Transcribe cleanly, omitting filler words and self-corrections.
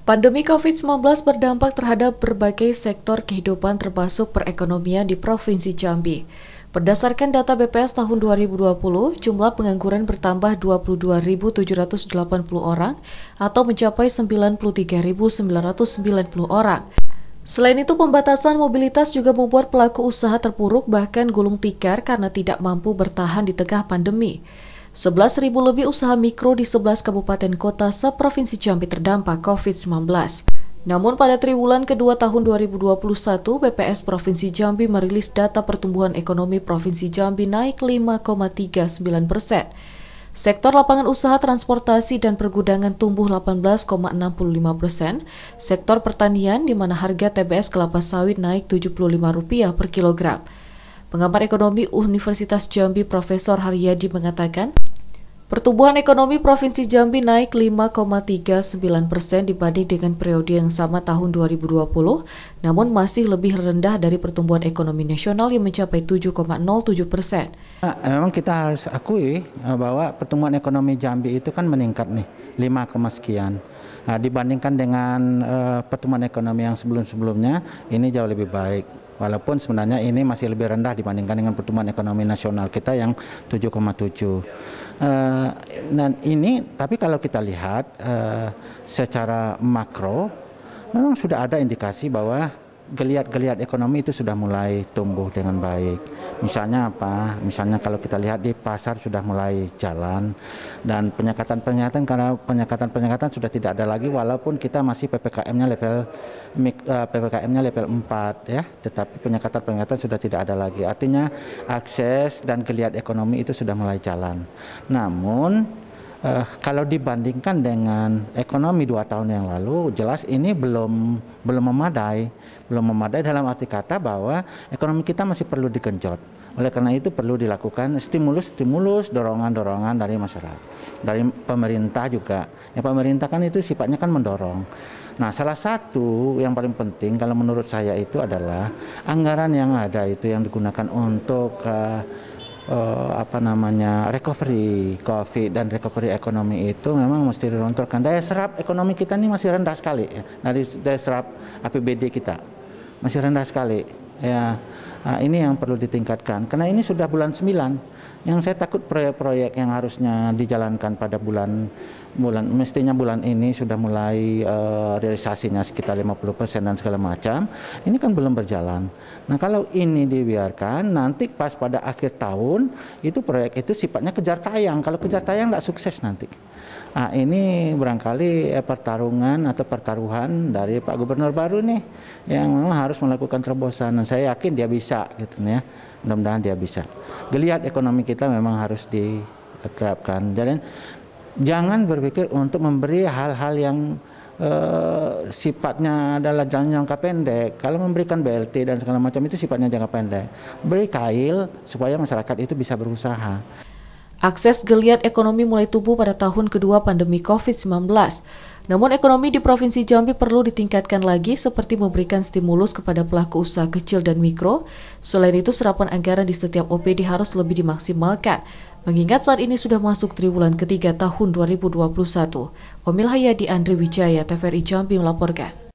Pandemi COVID-19 berdampak terhadap berbagai sektor kehidupan termasuk perekonomian di Provinsi Jambi. Berdasarkan data BPS tahun 2020, jumlah pengangguran bertambah 22.780 orang atau mencapai 93.990 orang. Selain itu, pembatasan mobilitas juga membuat pelaku usaha terpuruk bahkan gulung tikar karena tidak mampu bertahan di tengah pandemi. 11.000 lebih usaha mikro di 11 kabupaten kota se-Provinsi Jambi terdampak COVID-19. Namun pada triwulan kedua tahun 2021, BPS Provinsi Jambi merilis data pertumbuhan ekonomi Provinsi Jambi naik 5,39%. Sektor lapangan usaha transportasi dan pergudangan tumbuh 18,65%. Sektor pertanian di mana harga TBS kelapa sawit naik Rp75 per kilogram. Pengamat ekonomi Universitas Jambi Profesor Haryadi mengatakan, pertumbuhan ekonomi Provinsi Jambi naik 5,39% dibanding dengan periode yang sama tahun 2020, namun masih lebih rendah dari pertumbuhan ekonomi nasional yang mencapai 7,07%. Memang kita harus akui bahwa pertumbuhan ekonomi Jambi itu kan meningkat nih, 5, sekian. Dibandingkan dengan pertumbuhan ekonomi yang sebelum-sebelumnya, ini jauh lebih baik. Walaupun sebenarnya ini masih lebih rendah dibandingkan dengan pertumbuhan ekonomi nasional kita yang 7,7. Dan ini, tapi kalau kita lihat secara makro, memang sudah ada indikasi bahwa geliat-geliat ekonomi itu sudah mulai tumbuh dengan baik. Misalnya apa? Misalnya kalau kita lihat di pasar sudah mulai jalan dan penyekatan karena penyekatan sudah tidak ada lagi walaupun kita masih PPKM-nya level 4 ya, tetapi penyekatan sudah tidak ada lagi. Artinya akses dan geliat ekonomi itu sudah mulai jalan. Namun kalau dibandingkan dengan ekonomi 2 tahun yang lalu, jelas ini belum memadai dalam arti kata bahwa ekonomi kita masih perlu digenjot. Oleh karena itu perlu dilakukan stimulus, dorongan dari masyarakat, dari pemerintah juga. Ya, pemerintah kan itu sifatnya kan mendorong. Nah, salah satu yang paling penting kalau menurut saya itu adalah anggaran yang ada itu yang digunakan untuk recovery COVID dan recovery ekonomi itu memang mesti dilontorkan. Daya serap ekonomi kita ini masih rendah sekali ya. Dari daya serap APBD kita masih rendah sekali ya. Ini yang perlu ditingkatkan karena ini sudah bulan 9. Yang saya takut proyek-proyek yang harusnya dijalankan pada mestinya bulan ini sudah mulai realisasinya sekitar 50% dan segala macam, ini kan belum berjalan. Nah, kalau ini dibiarkan, nanti pas pada akhir tahun, itu proyek itu sifatnya kejar tayang. Kalau kejar tayang nggak sukses nanti. Nah, ini barangkali pertaruhan dari Pak Gubernur baru nih, yang memang harus melakukan terobosan. Dan saya yakin dia bisa, gitu ya. Mudah-mudahan dia bisa. Geliat ekonomi kita memang harus diterapkan. Jadi jangan berpikir untuk memberi hal-hal yang sifatnya adalah jangka pendek. Kalau memberikan BLT dan segala macam itu sifatnya jangka pendek. Beri kail supaya masyarakat itu bisa berusaha. Akses geliat ekonomi mulai tumbuh pada tahun kedua pandemi COVID-19. Namun ekonomi di Provinsi Jambi perlu ditingkatkan lagi seperti memberikan stimulus kepada pelaku usaha kecil dan mikro. Selain itu, serapan anggaran di setiap OPD harus lebih dimaksimalkan. Mengingat saat ini sudah masuk triwulan ketiga tahun 2021. Omil Hayadi Andri Wijaya, TVRI Jambi melaporkan.